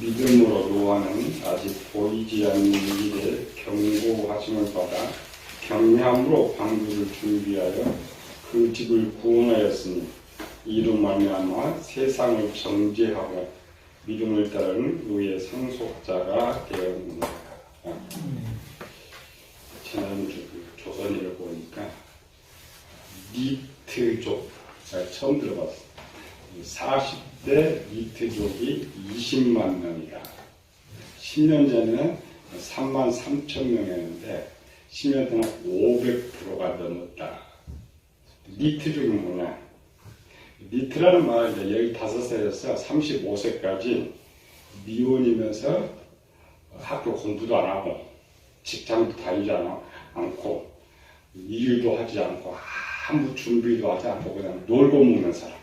믿음으로 노아는 아직 보이지 않는 일에 경고하심을 받아 경외함으로 방주를 준비하여 그 집을 구원하였으니 이로 말미암아 세상을 정죄하고 믿음을 따르는 의의 상속자가 되었느니라. 지난 조선일을 보니까 니트족 처음 들어봤어요. 40대 니트족이 20만 명이다. 10년 전에는 3만 3천 명이었는데 10년 동안 500%가 넘었다. 니트족이 뭐냐? 니트라는 말은 15살에서 35세까지 미혼이면서 학교 공부도 안 하고 직장도 다니지 않고 일도 하지 않고 아무 준비도 하지 않고 그냥 놀고 먹는 사람.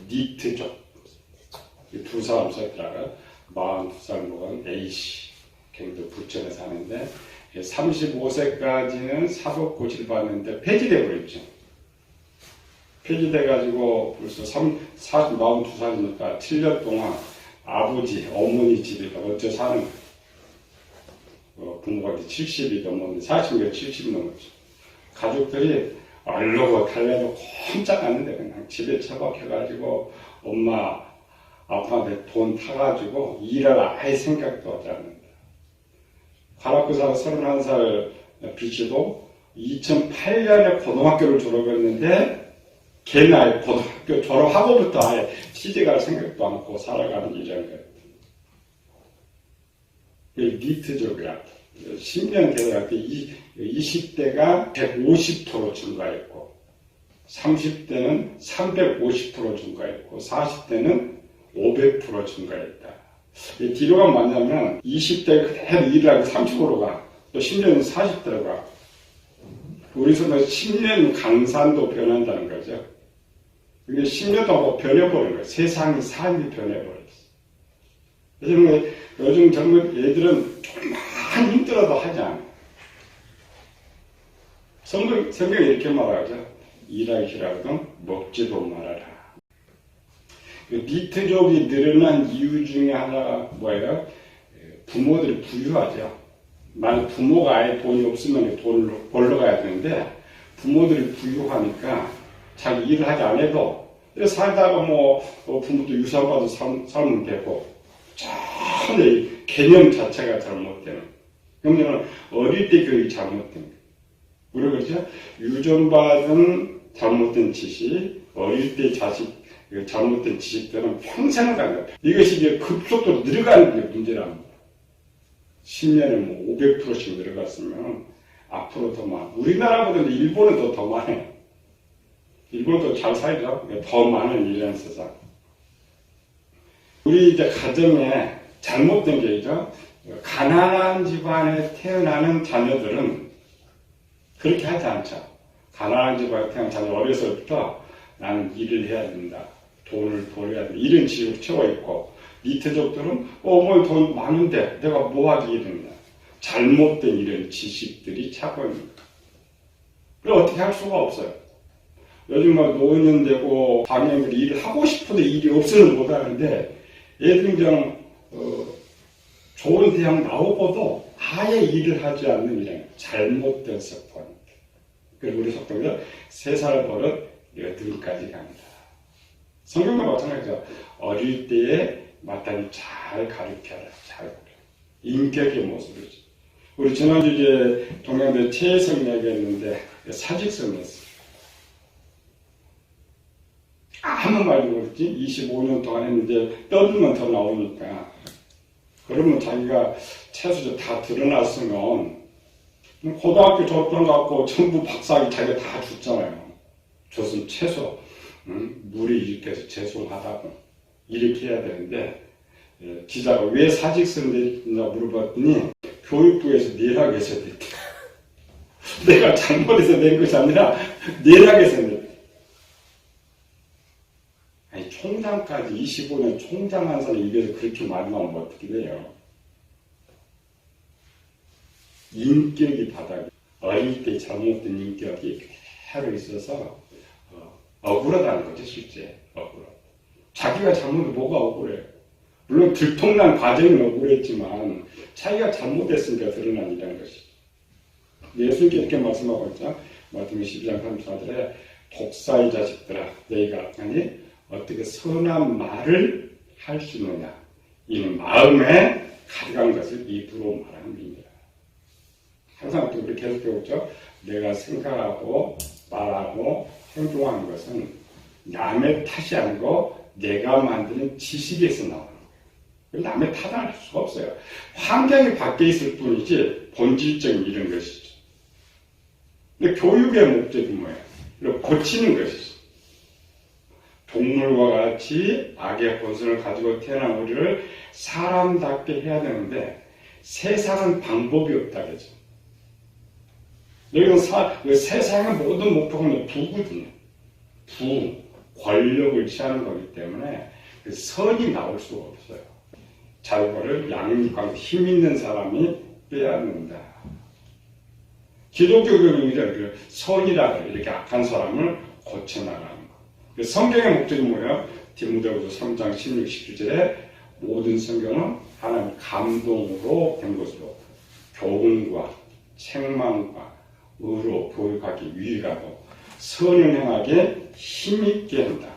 니트족. 두 사람 썼더라고요. 42살 먹은 A씨. 경기도 부천에 사는데 35세까지는 사법고시를 봤는데 폐지돼 버렸죠. 폐지돼가지고 벌써 42살이니까 7년 동안 아버지, 어머니 집에 어째 사는 부모가 70이 넘었는데 40몇 70이 넘었죠. 가족들이 얼르고 달래도 꼼짝 않는데 그냥 집에 처박혀가지고 엄마, 아빠한테 돈 타가지고 일할 아예 생각도 하지 않는다. 가락구 사람 31살 비치도 2008년에 고등학교를 졸업했는데 걔는 아예 고등학교 졸업하고부터 아예 시집갈 생각도 않고 살아가는 일이라는 거예요. 니트족이라 10년 되어갈 때 20대가 150% 증가했고 30대는 350% 증가했고 40대는 500% 증가했다. 뒤로 가면 뭐냐면 20대가 그대로 일을 하고 30으로 가. 또 10년은 40대로 가. 우리 손에서 10년 강산도 변한다는 거죠. 근데 10년도 하고 변해버린 거예요. 세상이 삶이 변해버렸어. 요즘 젊은 애들은 조금만 힘들어도 하지 않아. 성경이 이렇게 말하죠. 일하기 싫어하거든 먹지도 말아라. 니트족이 늘어난 이유 중에 하나가 뭐예요? 부모들이 부유하죠. 만약 부모가 아예 돈이 없으면 돈을 벌러 가야 되는데 부모들이 부유하니까 자기 일을 하지 안 해도 살다가 부모도 유산받아 살면 되고 전혀 개념 자체가 잘못되는. 그러면 어릴 때 교육이 잘못된 거예요. 우리가 그렇죠? 유전받은 잘못된 지식, 어릴 때 잘못된 지식들은 평생을 간다. 이것이 이제 급속도로 늘어가는 게 문제랍니다. 10년에 500%씩 늘어갔으면 앞으로 더 많아. 우리나라보다 일본은 더 많아요. 일본도 잘 살죠. 더 많은 이런 세상. 우리 이제 가정에 잘못된 게 있죠. 가난한 집안에 태어나는 자녀들은 그렇게 하지 않죠. 가난한 집안에 태어난 자녀 어려서부터 나는 일을 해야 된다. 돈을 벌어야 된다. 이런 지식으로 채워있고 니트족들은 뭐 돈 많은데 내가 뭐 하기 이런다. 잘못된 이런 지식들이 차고 있는 거예요. 그걸 어떻게 할 수가 없어요. 요즘 노년 되고 방해들이 일을 하고 싶어도 일이 없어는 못하는데 애들이 그냥 좋은 대학 나오고도 아예 일을 하지 않는 이런 잘못된 습관. 그리고 우리 속담에서 3살 버릇 8까지 갑니다. 성경도 마찬가지죠. 어릴 때에 마땅히 잘 가르쳐라. 잘 가르쳐. 인격의 모습이죠. 우리 지난주 이제 동양대 최혜성 얘기했는데 사직서 냈어요. 아무 말도 모르지. 25년 동안 했는데 떠들면 더 나오니까. 그러면 자기가 채소 다 드러났으면 고등학교 졸업증 갖고 전부 박사학위 자기가 다 줬잖아요. 줬으면 최소 물이 이렇게 해서 죄송하다고 이렇게 해야 되는데 기자가 왜 사직서를 냈냐 물어봤더니 교육부에서 내락에서 냈대. 내가 잘못해서 낸 것이 아니라 내락에서 냈대. 아니 총장까지 25년 총장한 사람 입에서 그렇게 말하면 어떻게 돼요? 인격이 바닥에 어릴 때 잘못된 인격이 그대로 있어서 억울하다는 거지, 실제. 억울해. 자기가 잘못한 뭐가 억울해. 물론 들통난 과정은 억울했지만 자기가 잘못했으니까 드러난 일이라는 것이죠. 예수님께 이렇게 말씀하고 있죠. 마태복음 12장 34절에 독사의 자식들아 너희가 아니 어떻게 선한 말을 할 수 있느냐. 이는 마음에 가득한 것을 입으로 말하는 일이다. 항상 우리 계속 배웠죠. 내가 생각하고 말하고 행동하는 것은 남의 탓이 아니고 내가 만드는 지식에서 나오는 거예요. 남의 탓을 할 수가 없어요. 환경이 바뀌어 있을 뿐이지 본질적인 이런 것이죠. 근데 교육의 목적이 뭐예요? 고치는 것이죠. 동물과 같이 악의 본성을 가지고 태어난 우리를 사람답게 해야 되는데 세상은 방법이 없다겠죠. 여기는 세상의 모든 목표는 부거든요. 권력을 취하는 거기 때문에 그 선이 나올 수가 없어요. 자유를 양육하고 힘 있는 사람이 빼앗는다. 기독교 교육이 선이라 이렇게 악한 사람을 고쳐나가는 거. 성경의 목적이 뭐예요? 디모데후서 3장 16, 17절에 모든 성경은 하나님 감동으로 된 것으로 교훈과 책망과 의로 교육하기 유익하고 선을 행하게 힘있게 한다.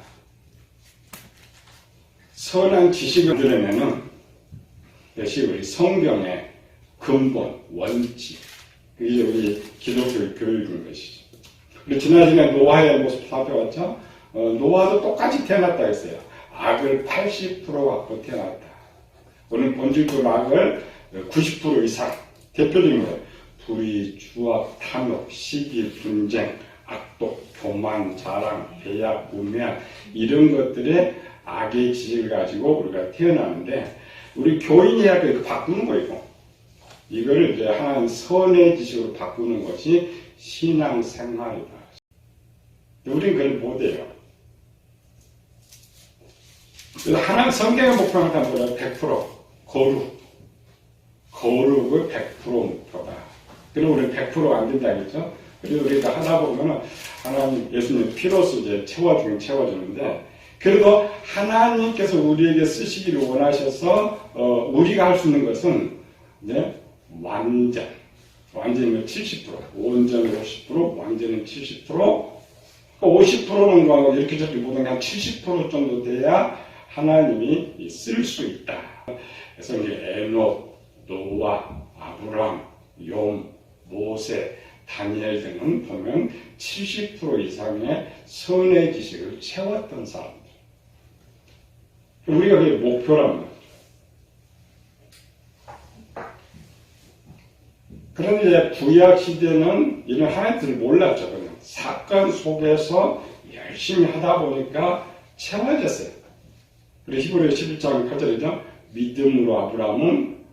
선한 지식을 드러내는 것이 우리 성경의 근본, 원칙. 그게 우리 기독교 교육인 것이죠. 우리 지난 시간에 노아의 모습 살펴봤죠? 노아도 똑같이 태어났다 했어요. 악을 80% 갖고 태어났다. 오늘 본질적으로 악을 90% 이상. 대표적인 거예요. 불의, 주악, 탐욕, 시기, 분쟁, 악독, 교만, 자랑, 배약, 우매한 이런 것들의 악의 지식을 가지고 우리가 태어나는데 우리 교인이야 그래도 바꾸는 거예요. 이거를 이제 하나님 선의 지식으로 바꾸는 것이 신앙생활이다. 우리는 그걸 못해요. 그래서 하나님 성경의 목표는 다 뭐라 100% 거룩을 100% 목표다. 그럼 우리는 100%안 된다 그랬죠? 그래서 우리가 하다 보면은 하나님 예수님 피로서 이제 채워주는데 그래도 하나님께서 우리에게 쓰시기를 원하셔서 우리가 할 수 있는 것은 이제 완전이면 70%, 온전 50%, 완전은 70%, 50%는 뭐 이렇게 저렇게 보면 한 70% 정도 돼야 하나님이 쓸 수 있다. 그래서 이제 에녹, 노아, 아브람, 욤, 모세, 다니엘 등은 보면 70% 이상의 선의 지식을 채웠던 사람들. 우리가 그게 목표란 말이죠. 그런데 구약 시대는 이런 하나님들을 몰랐죠. 그냥 사건 속에서 열심히 하다 보니까 채워졌어요. 그리고 히브리서 11장 8절이죠. 믿음으로 아브라함은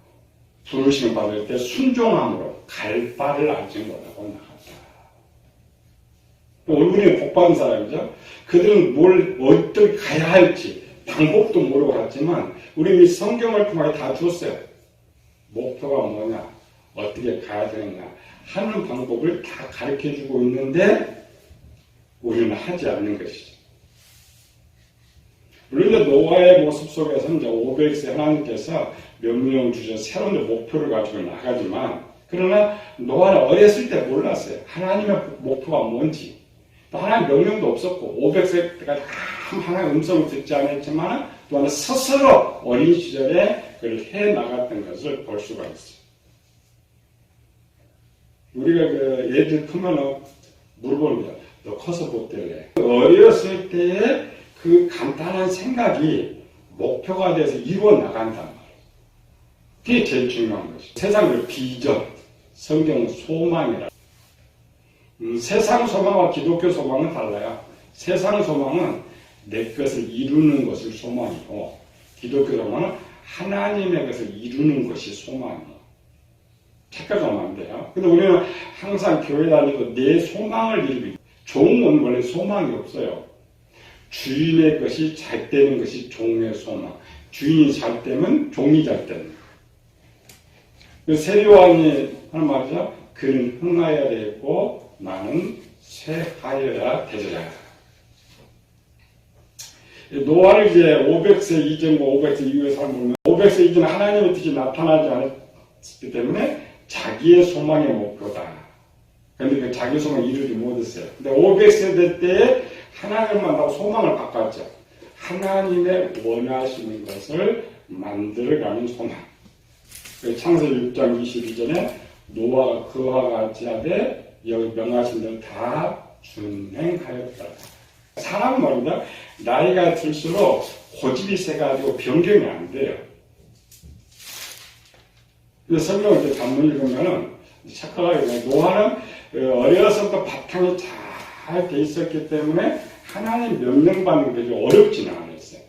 부르심을 받을 때 순종함으로 갈 바를 알지 못하고 나갔다. 얼굴이 복받은 사람이죠. 그들은 뭘 어떻게 가야 할지 방법도 모르고 갔지만 우리는 이 성경을 통하게 다 줬어요. 목표가 뭐냐, 어떻게 가야 되느냐 하는 방법을 다 가르쳐주고 있는데 우리는 하지 않는 것이죠. 물론 노아의 모습 속에서는 이제 500세 하나님께서 명령 주셔서 새로운 목표를 가지고 나가지만 그러나 노아는 어렸을 때 몰랐어요. 하나님의 목표가 뭔지. 또 하나님 명령도 없었고 500세 때까지 하나님의 음성을 듣지 않았지만 또한 스스로 어린 시절에 그걸 해나갔던 것을 볼 수가 있어요. 우리가 그 애들 크면 물어보는 거야. 너 커서 뭐 될래? 어렸을 때의 그 간단한 생각이 목표가 돼서 이루어 나간단 말이에요. 그게 제일 중요한 것이죠. 세상의 비전, 성경은 소망이라. 세상 소망과 기독교 소망은 달라요. 세상 소망은 내 것을 이루는 것을 소망이고 기독교 소망은 하나님의 것을 이루는 것이 소망이에요. 착각하면 안 돼요. 근데 우리는 항상 교회 다니고 내 소망을 이루기. 종은 원래 소망이 없어요. 주인의 것이 잘 되는 것이 종의 소망. 주인이 잘 되면 종이 잘 되는. 세리왕이 하는 말이죠. 그는 흥하여야 되고 나는 쇠하여야 되리라. 노아를 이제 500세 이전과 500세 이후에 살면 500세 이전 하나님의 뜻이 나타나지 않았기 때문에 자기의 소망의 목표다. 그런데 그 자기 소망을 이루지 못했어요. 근데 500세대 때에 하나님을 만나고 소망을 바꿨죠. 하나님의 원하시는 것을 만들어가는 소망. 창세기 6장 22절에 노아가 그와 같이 하되 여기 명하신 대로 다 준행하였다. 사람 말입니다. 나이가 들수록 고집이 세가지고 변경이 안 돼요. 근데 성경을 이제 잘못 읽으면은 착각하게 돼요. 노아는 어려서부터 바탕이 잘 돼 있었기 때문에 하나님 명령받는 게 어렵지는 않았어요.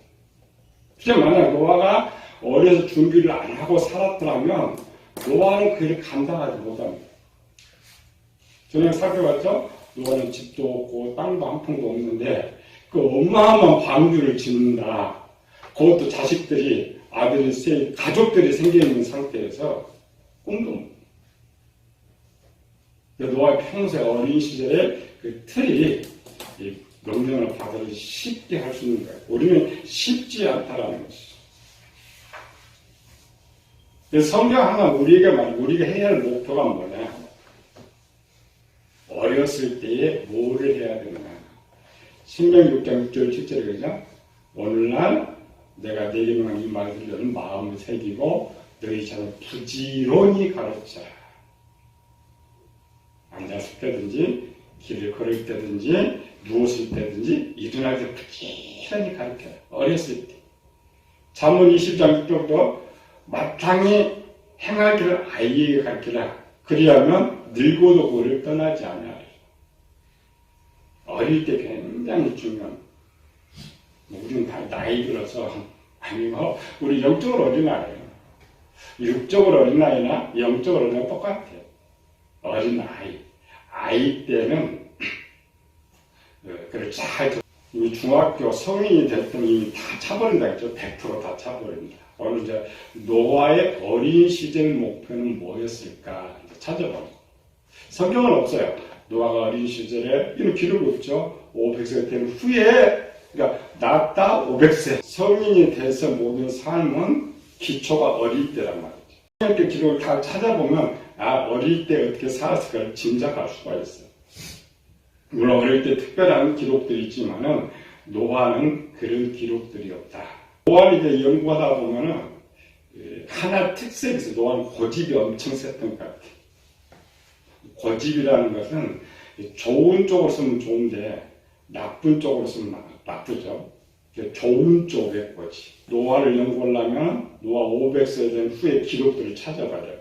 그냥 만약 노아가 어려서 준비를 안 하고 살았더라면 노아는 그 일을 감당하지 못합니다. 저녁 살펴봤죠? 노아는 집도 없고 땅도 한 평도 없는데 그 어마어마한 방주를 짓는다. 그것도 자식들이 아들이 세 가족들이 생겨있는 상태에서 꿈도 못. 노아의 평소에 어린 시절에 그 틀이 이 명령을 받아들이 쉽게 할 수 있는 거예요. 우리는 쉽지 않다라는 것이죠. 성경 하나 우리가 해야 할 목표가 뭐냐? 어렸을 때에 뭐를 해야 되느냐? 신명 6장 6절 7절에 그러죠? 오늘날 내가 내게 명한 이 말들을 너는 마음을 새기고 너희 자녀 부지런히 가르쳐라. 앉았을 때든지 길을 걸을 때든지 누웠을 때든지 일어날 때 부지런히 가르쳐라. 어렸을 때. 잠언 20장 6절도 마땅히 행하기를 아이에게 가르쳐라. 그리하면 늙어도 그를 떠나지 않으라. 어릴 때 굉장히 중요한. 우리는 다 나이 들어서 아니면 우리 영적으로 어린아이예요. 육적으로 어린아이나 영적으로 어린아이 똑같아요. 어린아이. 아이 때는 그걸 잘 이미 중학교 성인이 됐더니 이미 다 차버린다 했죠. 100%다 차버린다. 오늘 이제 노아의 어린 시절 목표는 뭐였을까 찾아보는 거. 성경은 없어요. 노아가 어린 시절에 이런 기록이 없죠. 500세 된 후에 그러니까 낳았다 500세 성인이 돼서 모든 삶은 기초가 어릴 때란 말이죠. 이렇게 기록을 다 찾아보면 어릴 때 어떻게 살았을까를 짐작할 수가 있어요. 물론 어릴 때 특별한 기록들이 있지만은 노아는 그런 기록들이 없다. 노아를 이제 연구하다 보면은 하나 특색이 있어요. 노아는 고집이 엄청 셌던 것 같아요. 고집이라는 것은 좋은 쪽으로 쓰면 좋은데 나쁜 쪽으로 쓰면 나쁘죠. 좋은 쪽의 고집. 노아를 연구하려면 노아 500세 된 후의 기록들을 찾아봐야 돼요.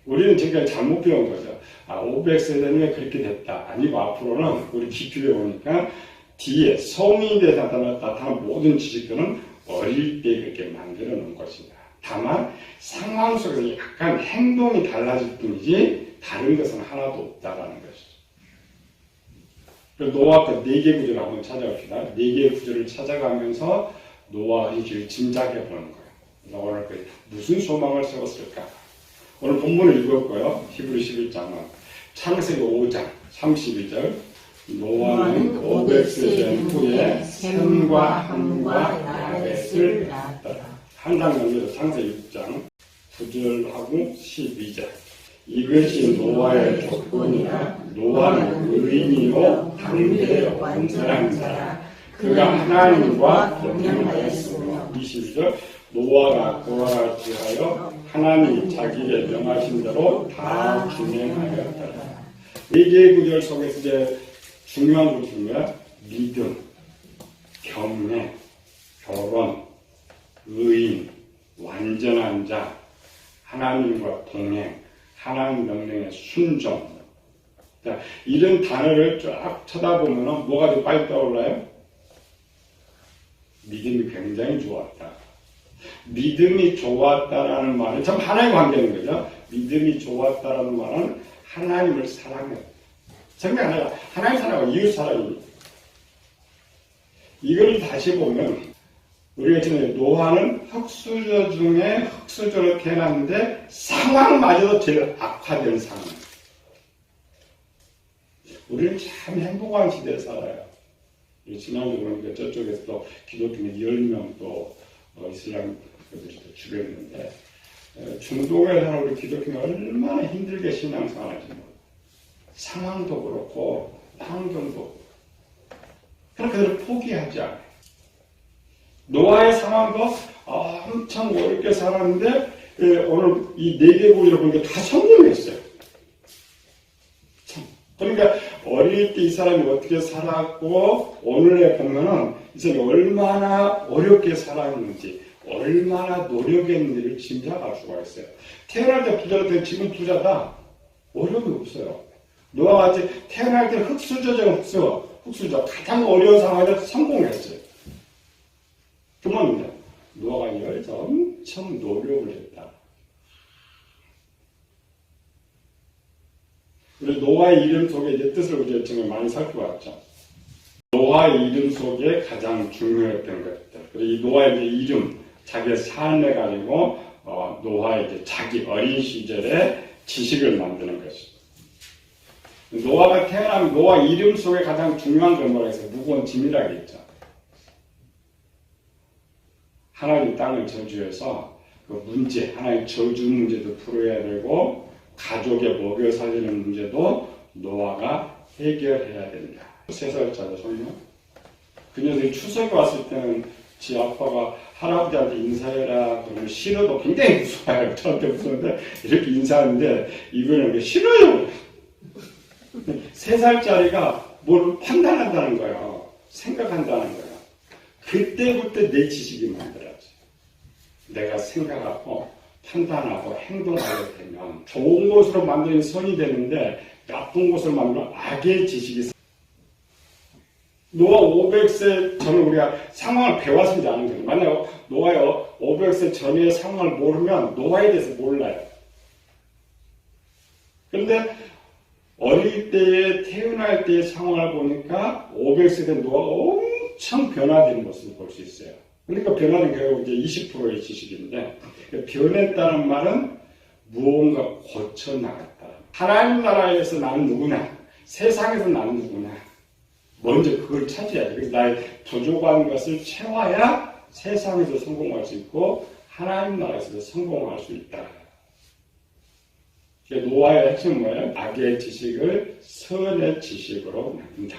우리는 지금까지 잘못 배운 거죠. 500세 된 후에 그렇게 됐다. 아니고 앞으로는 우리 깊이 배우니까 뒤에 성인이 돼서 나타난 모든 지식들은 어릴 때 그렇게 만들어 놓은 것이다. 다만 상황 속에서 약간 행동이 달라질 뿐이지 다른 것은 하나도 없다라는 것이죠. 노아 그 4개 구절을 한번 찾아봅시다. 4개의 구절을 찾아가면서 노아의 길을 짐작해 보는 거예요. 오늘 무슨 소망을 세웠을까? 오늘 본문을 읽었고요. 히브리 11장은 창세기 5장 32절 노아는 500세 된 후에 셈과 함과 야벳을 낳았더라. 한 장 넘겨서 창세기 6장 9절하고 12절 이것이 노아의 조건이라. 노아는 의인이요 당대에 완전한 자라. 그가 하나님과 동행하였으며 22절 노아가 그와 같이 하여 하나님이 자기의 명하신 대로 다 준행하였더라. 4개의 구절 속에서 이제 중요한 것은 믿음, 경례, 결혼, 의인, 완전한 자, 하나님과 동행, 하나님 명령의 순종. 자, 이런 단어를 쫙 쳐다보면 뭐가 더 빨리 떠올라요? 믿음이 굉장히 좋았다. 믿음이 좋았다라는 말은 참 하나의 관계인 거죠. 믿음이 좋았다라는 말은 하나님을 사랑해. 정말 하나님 사랑하고 이웃 사랑이. 이걸 다시 보면 우리가 지금 노아는 흙수저 중에 흙수저로 태어났는데 상황마저도 제일 악화된 상황. 우리는 참 행복한 시대에 살아요. 지난주 보니까 저쪽에서 또 기독교인 10명 또 이슬람들이 죽였는데 중동에 사는 우리 기독교인이 얼마나 힘들게 신앙생활하지 몰라. 상황도 그렇고 환경도 그렇고 그렇게 포기하지 않아요. 노아의 상황도 엄청 어렵게 살았는데 오늘 이 4개국을 보니까 다 성공했어요. 그러니까 어릴 때 이 사람이 어떻게 살았고 오늘에 보면은 이 사람이 얼마나 어렵게 살았는지 얼마나 노력했는지를 짐작할 수가 있어요. 태어날 때 부자였더니 지금 부자다. 어려움이 없어요. 노아가 태어날 때 흙수저죠. 흙수저. 가장 어려운 상황에서 성공했어요. 그만입니다. 노아가 여기서 엄청 노력을 했다. 우리 노아의 이름 속에 이제 뜻을 우리가 정말 많이 살펴봤죠. 노아의 이름 속에 가장 중요했던 것들. 그리고 이 노아의 이제 이름, 자기의 삶에 가지고 노아의 이제 자기 어린 시절의 지식을 만드는 것이. 노아가 태어나면 노아 이름 속에 가장 중요한 건 뭐라 해서 무거운 짐이라겠죠. 하나님 땅을 저주해서 그 문제, 하나의 저주 문제도 풀어야 되고 가족의 먹여 살리는 문제도 노아가 해결해야 된다. 3살짜리 소녀. 그 녀석이 추석에 왔을 때는 지 아빠가 할아버지한테 인사해라 그러면 싫어도 굉장히 무서워요. 저한테 무서운데 이렇게 인사하는데 이번에는 싫어요. 3살짜리가 뭘 판단한다는 거예요. 생각한다는 거예요. 그때부터 내 지식이 만들어져. 내가 생각하고 판단하고 행동하게 되면 좋은 것으로 만드는 선이 되는데 나쁜 것으로 만드는 악의 지식이 노아 500세 전에 우리가 상황을 배웠는지 아는 거죠. 만약에 노아 500세 전의 상황을 모르면 노아에 대해서 몰라요. 그런데 어릴 때에 태어날 때의 상황을 보니까 500세 된 노아가 엄청 변화된 모습을 볼 수 있어요. 그러니까 변화는 결국 이제 20%의 지식인데 변했다는 말은 무언가 고쳐나갔다. 하나님 나라에서 나는 누구냐? 세상에서 나는 누구냐? 먼저 그걸 찾아야 돼. 그래서 나의 부족한 것을 채워야 세상에서 성공할 수 있고 하나님 나라에서 성공할 수 있다. 노아의 핵심은 뭐예요? 악의 지식을 선의 지식으로 만든다.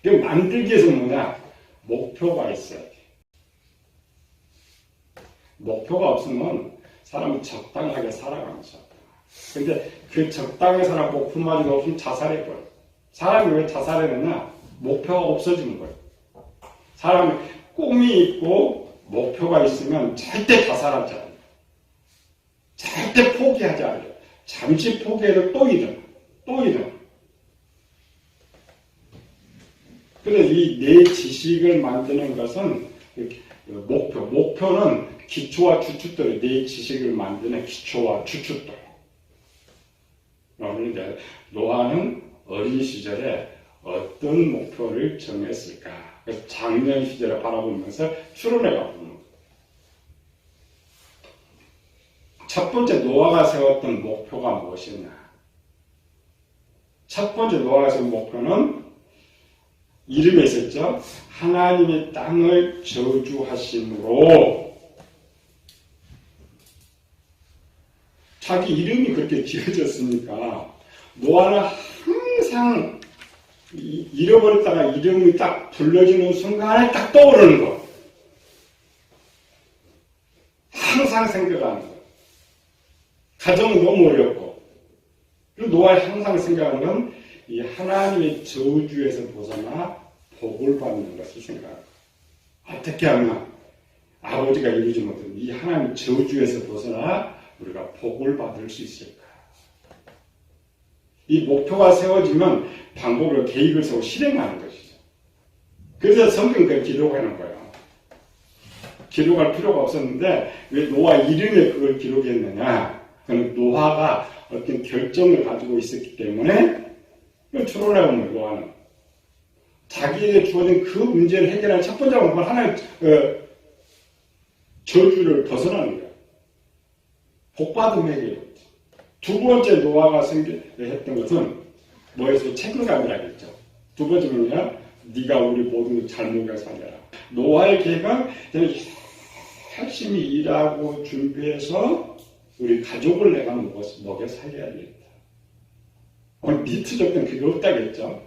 그 만들기 위해서 뭐냐? 목표가 있어야 돼. 목표가 없으면 사람은 적당하게 살아가면서. 근데 그 적당하게 살아 목표마저 없으면 자살해버려. 사람이 왜 자살하느냐? 목표가 없어지는 거예요. 사람이 꿈이 있고 목표가 있으면 절대 자살하지 않아요. 절대 포기하지 않아요. 잠시 포기해도 또 일어나. 그래서 이 내 지식을 만드는 것은 목표는 기초와 주춧돌이 내 지식을 만드는 기초와 주춧돌. 그런데 노아는 어린 시절에 어떤 목표를 정했을까? 그래서 작년 시절을 바라보면서 추론해가 보는 거예요. 첫 번째 노아가 세웠던 목표가 무엇이냐? 첫 번째 노아가 세운 목표는 이름에 있었죠. 하나님의 땅을 저주하심으로 자기 이름이 그렇게 지어졌으니까 노아는 항상 잃어버렸다가 이름이 딱 불러지는 순간에 딱 떠오르는 거. 항상 생각하는 거. 가정은 너무 어렵고. 그리고 노아의 항상 생각하는 건 이 하나님의 저주에서 벗어나 복을 받는 것을 생각하고. 어떻게 하면 아버지가 이루지 못한 이 하나님의 저주에서 벗어나 우리가 복을 받을 수 있을까? 이 목표가 세워지면 방법을 계획을 세우고 실행하는 것이죠. 그래서 성경은 그걸 기록하는 거예요. 기록할 필요가 없었는데 왜 노아 이름에 그걸 기록했느냐? 그는 노아가 어떤 결정을 가지고 있었기 때문에 추론해보면 노아는 자기에게 주어진 그 문제를 해결하는 첫 번째 방법은 하나의 저주를 벗어나는 거예요. 복받음 해결. 두 번째 노아가 했던 것은 뭐에서 책임감이라겠죠. 두 번째는요, 네가 우리 모두 잘 먹여 살려라. 노아의 계획은 열심히 일하고 준비해서 우리 가족을 내가 먹여 살려야 되겠다. 니트적인 그게 없다겠죠.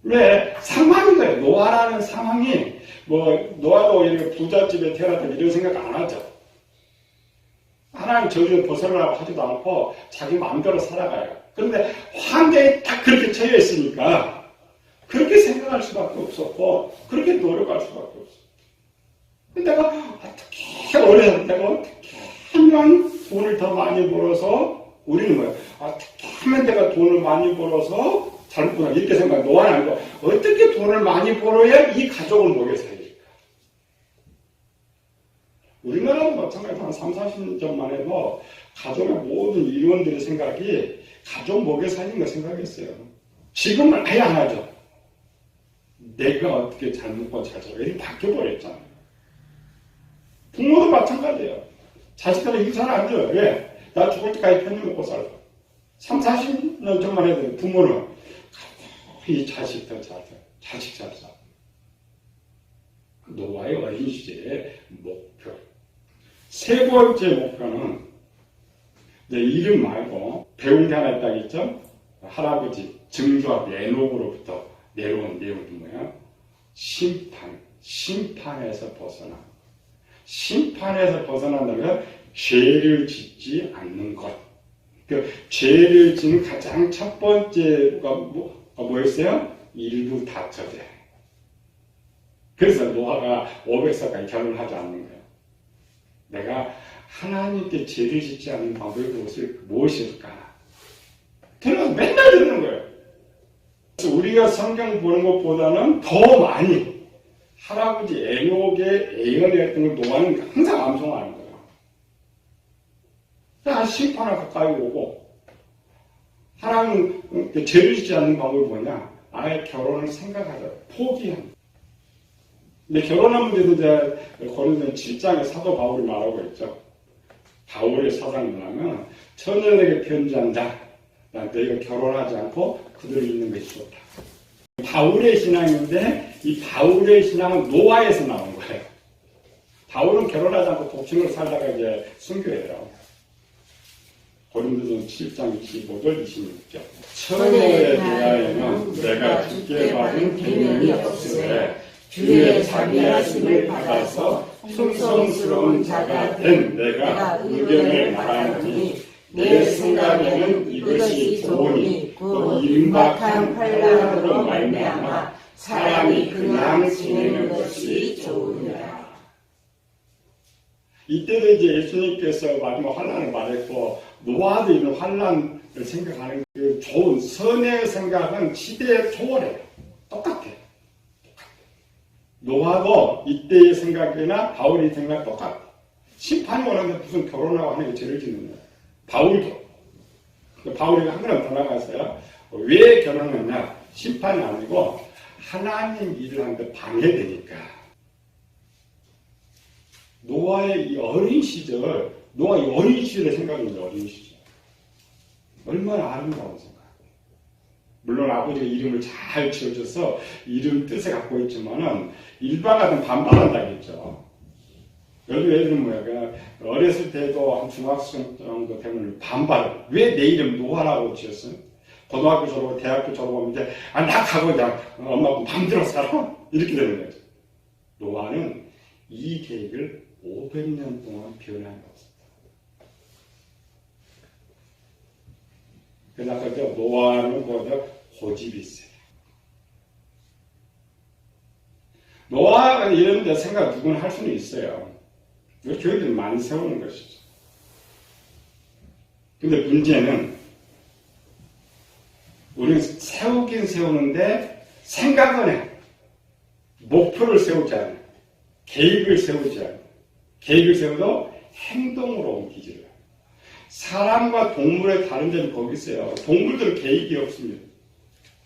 왜? 상황인 거예요. 노아라는 상황이, 노아도 이렇게 부잣집에 태어났다 이런 생각 안 하죠. 하나님 저주를 벗어나라고 하지도 않고 자기 마음대로 살아가요. 그런데 환경이 딱 그렇게 처해 있으니까 그렇게 생각할 수밖에 없었고, 그렇게 노력할 수밖에 없었고. 내가 어떻게 어려서 내가 어떻게 하면 돈을 더 많이 벌어서, 우리는 뭐야? 어떻게 하면 내가 돈을 많이 벌어서 잘못구나 이렇게 생각해. 노아는 아니고 어떻게 돈을 많이 벌어야 이 가족을 먹여 살릴까? 우리나라도 마찬가지로 한 3, 40년 전만 해도 가족의 모든 일원들의 생각이 가족 먹여 살리는 거 생각했어요. 지금은 아예 안 하죠. 내가 어떻게 잘 먹고 잘 살고 이렇게 바뀌어버렸잖아요. 부모도 마찬가지예요. 자식들은 이렇게 잘 안 줘요. 왜? 나 죽을 때까지 편히 먹고 살고. 3, 40년 전만 해도 부모는 이 자식들 잘 살, 자식 잘 살. 노아의 어린 시절의 목표. 세 번째 목표는 이제 이름 말고 배운 게 하나 있다겠죠? 할아버지 증조합 에녹으로부터 내려온 내용이 뭐야? 심판에서 벗어나. 심판에서 벗어난다면 죄를 짓지 않는 것. 그 죄를 짓는 가장 첫 번째가 뭐였어요? 일부 다처제. 그래서 노아가 500살까지 결혼하지 않는 거예요. 내가 하나님께 죄를 짓지 않는 방법이 무엇일까? 들어서 맨날 듣는 거예요. 그래서 우리가 성경 보는 것보다는 더 많이 할아버지 에녹의 예언했던 걸 노아는 항상 암송하는 거예요. 심판을 가까이 오고, 하나님은 죄를 짓지 않는 방법이 뭐냐? 아예 결혼을 생각하자. 포기한. 근데 결혼한 문제도 이제 고린도서 7장에 사도 바울이 말하고 있죠. 바울의 사상이 뭐냐면, 처녀에게 편지한다. 너희가 결혼하지 않고 그들을 있는 것이 좋다. 바울의 신앙인데, 이 바울의 신앙은 노아에서 나온 거예요. 바울은 결혼하지 않고 독신으로 살다가 이제 순교해요. 고린도서 7장 25절 26절. 처녀에 대하여는 내가 주께 받은 계명이 없으되 주의 자비하심을 받아서 충성스러운 자가 된 내가 의견을 말하노니 내 생각에는 이것이 좋으니 그 임박한 환난으로 말미암아 사람이 그냥 지내는 것이 좋으니라. 이때도 이제 예수님께서 마지막 환난을 말했고, 노아도 이런 환난을 생각하는 그 좋은 선의 생각은 시대에 초월해요. 똑같아요. 노아도 이때의 생각이나 바울의 생각 똑같아요. 심판이 오는데 무슨 결혼하고 하는 게 죄를 짓는 거예요. 바울도. 바울이 한 걸음 더 나가서요. 왜 결혼했냐? 심판이 아니고 하나님 일을 하는데 방해되니까. 노아의 이 어린 시절, 노아의 어린 시절의 생각입니다. 어린 시절. 얼마나 아름다운 생각. 물론 아버지가 이름을 잘 지어줘서 이름 뜻을 갖고 있지만은 일반화는 반발한다겠죠. 요즘 애들은 뭐야, 그냥 어렸을 때도 한 중학생 정도 되면 반발. 왜 내 이름 노아라고 지었어요? 고등학교 졸업하고 대학교 졸업하면 이제 나 가고 그냥 엄마하고 맘대로 살아? 이렇게 되는 거죠. 노아는 이 계획을 500년 동안 변한 게 없습니다. 그래서 아까 노아는 뭐죠? 고집이 있어요. 노아가 이런 데 생각 누구나 할 수는 있어요. 교회들이 많이 세우는 것이죠. 근데 문제는 우리는 세우긴 세우는데 생각은 해. 목표를 세우지 않아요. 계획을 세우지 않아요. 계획을 세워도 행동으로 옮기지 않아요. 사람과 동물의 다른 점이 거기 있어요. 동물들은 계획이 없습니다.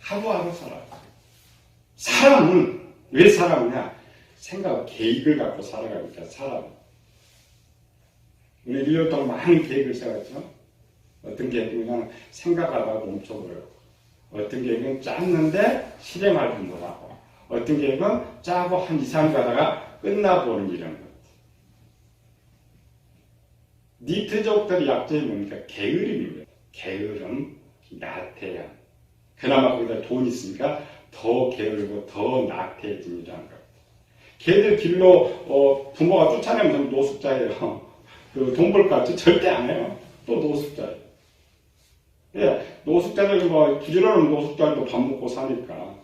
하루하루 살아요. 사람은 왜 살아오냐? 생각, 계획을 갖고 살아가니까 사람. 우리 1년 동안 많은 계획을 세웠죠. 어떤 계획이냐? 생각하다가 멈춰버려요. 어떤 계획은 짰는데 실행하지 못하고, 어떤 계획은 짜고 한 2, 3일 가다가 끝나버리는 이런 것. 니트족들의 약점이 뭡니까? 게으름입니다. 게으름, 나태함. 그나마 거기다 돈이 있으니까 더 게으르고 더 나태해집니다는 것. 걔들 길로 부모가 쫓아내면 노숙자예요. 돈 벌 것 같지? 절대 안 해요. 또 노숙자예요. 예, 노숙자들 부지런한 노숙자들도 밥 먹고 사니까.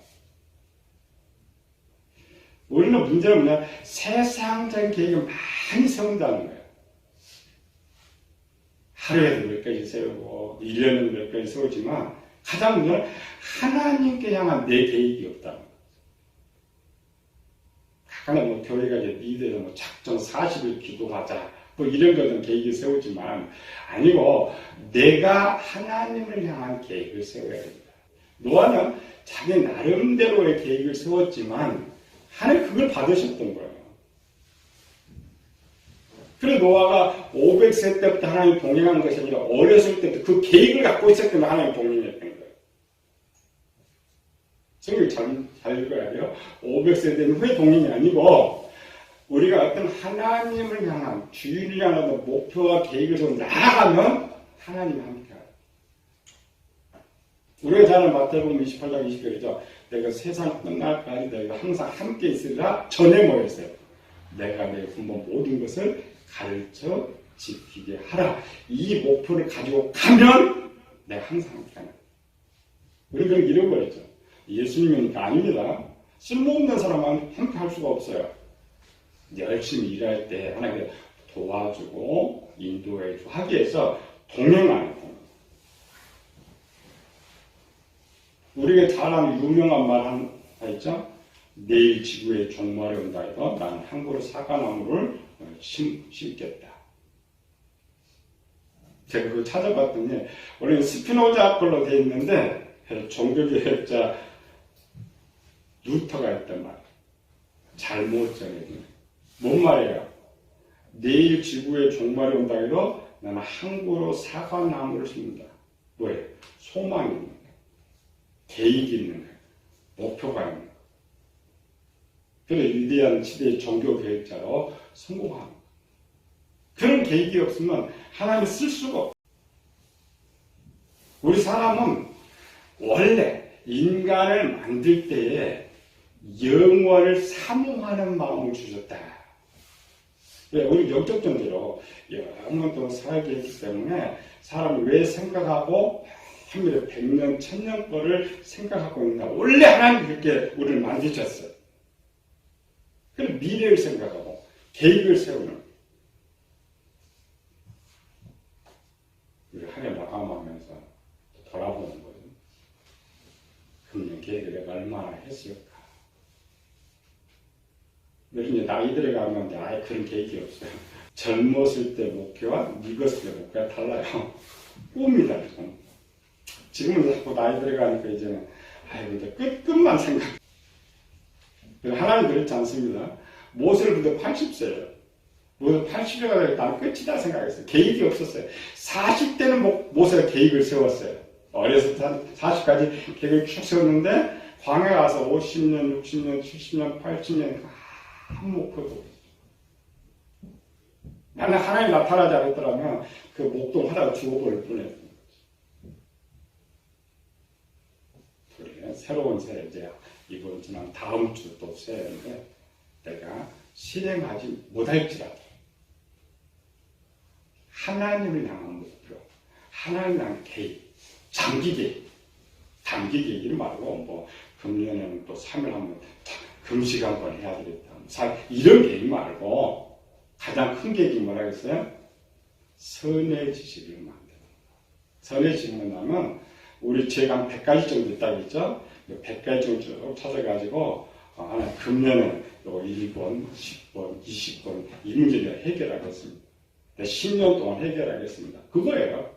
우리는 문제는 뭐냐? 세상적인 계획을 많이 세운다는 거예요. 하루에도 몇 가지 세우고 1년에도 몇 가지 세우지만 가장 문제는 하나님께 향한 내 계획이 없다는 거예요. 가끔 교회가 이제 리더에서 작정 40일 기도하자 이런 것은 계획을 세우지만 아니고 내가 하나님을 향한 계획을 세워야 됩니다. 노아는 자기 나름대로의 계획을 세웠지만 하나님 그걸 받으셨던 거예요. 그래 노아가 500세 때부터 하나님 동행한 것이 아니라 어렸을 때부터 그 계획을 갖고 있었기 때문에 하나님 동행했던 거예요. 성경 잘 읽어야 돼요. 500세 된 후에 동행이 아니고 우리가 어떤 하나님을 향한 주인을 향한 목표와 계획을 좀 나아가면 하나님이 함께하요. 우리가 잘 아는 마태복음 28장 20절이죠. 내가 세상 끝날까지 내가 항상 함께 있으리라 전에 뭐였어요? 내가 내 부모 모든 것을 가르쳐 지키게 하라. 이 목표를 가지고 가면 내가 항상 함께하는. 우리 그걸 잃어버렸죠. 예수님이니까 아닙니다. 쓸모없는 사람은 함께 할 수가 없어요. 열심히 일할 때 하나님께 도와주고 인도해주고 하기 위해서 동행하는 거. 우리가 잘 아는 유명한 말 하나 있죠? 내일 지구에 종말이 온다 해서 나는 한 그루 사과나무를 심겠다. 제가 그걸 찾아봤더니 원래는 스피노자 걸로 되어 있는데 종교개혁자 루터가 했던 말. 잘못 전해진 뭔 말이에요? 내일 지구에 종말이 온다 해도 나는 한 그루 사과나무를 심는다. 왜? 소망이 있는 거예요. 계획이 있는 거예요. 목표가 있는 거예요. 그래 위대한 시대의 종교개혁자로 성공하는 거예요. 그런 계획이 없으면 하나님을 쓸 수가 없어요. 우리 사람은 원래 인간을 만들 때에 영원을 사모하는 마음을 주셨다. 우리 영적 존재로 영원 동안 살게 했기 때문에 사람이 왜 생각하고 하늘에 100년, 1000년 거를 생각하고 있나. 원래 하나님 그렇게 우리를 만드셨어요. 그래서 미래를 생각하고 계획을 세우는. 우리 한 해 마감하면서 돌아보는 거예요. 금년 계획을 내가 얼마나 했을까. 이제 나이 들어가면 아예 그런 계획이 없어요. 젊었을 때 목표와 늙었을 때 목표가 달라요. 꿈이다. 지금은 자꾸 나이 들어가니까 이제는 아이고 끝만 생각. 하나님 그렇지 않습니다. 모세를 근데 80세예요. 모세 80세가 되면 끝이다 생각했어요. 계획이 없었어요. 40대는 모세가 계획을 세웠어요. 어렸을 때 40까지 계획을 쭉 세웠는데 광야 가서 50년, 60년, 70년, 80년 한 목표도 없어요. 만약 하나님 나타나지 않았더라면 그 목동하다가 죽어버릴 뻔했어요. 우리는 새로운 새해 이제 이번 주는 다음 주 또 새해인데 내가 실행하지 못할지라도 하나님을 향한 목표, 하나님을 향한 계획, 장기 계획, 단기 계획이 말고 금년에는 또 3일 한번 금식 한번 해야 되겠다. 이런 계획 말고 가장 큰 계획이 뭐라겠어요? 선의 지식을 만드는 거. 선의 지식을 만들면 우리 죄가 한 100가지 정도 있다고 했죠? 100가지 정도 쭉 찾아가지고 금년에 1번, 10번, 20번 이 문제를 해결하겠습니다. 10년 동안 해결하겠습니다. 그거예요.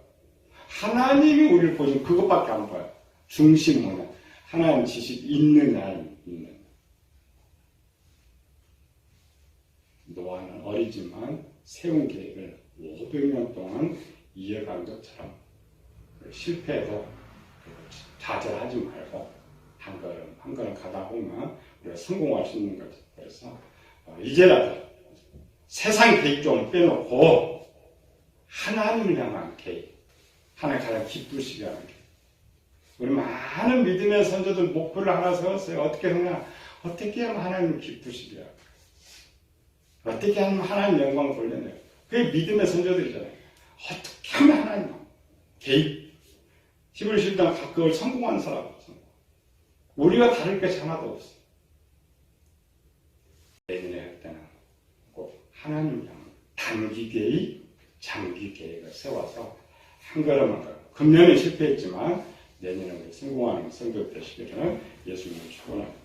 하나님이 우리를 보시면 그것밖에 안 봐요. 중심은 하나님 지식 있느냐 있는. 노아는 어리지만 세운 계획을 500년 동안 이어간 것처럼 실패해서 좌절하지 말고 한 걸음 한 걸음 가다 보면 우리가 성공할 수 있는 거죠. 그래서 이제라도 세상 계획 좀 빼놓고 하나님을 향한 계획, 하나님 가장 기쁘시게 하는 계획. 우리 많은 믿음의 선조들 목표를 하나 세웠어요. 어떻게 하냐? 어떻게 하면 하나님 기쁘시게 할까? 어떻게 하면 하나님 영광을 돌려내요? 그게 믿음의 선조들이잖아요. 어떻게 하면 하나님 계획, 히브리 11장 그걸 성공한 사람 없어. 우리가 다를 것이 하나도 없어. 내년에 때는 꼭 하나님 향한 단기 계획, 장기 계획을 세워서 한 걸음 한 걸음. 금년에 실패했지만 내년에 성공하는 성도 되시기를 예수님을 축원합니다.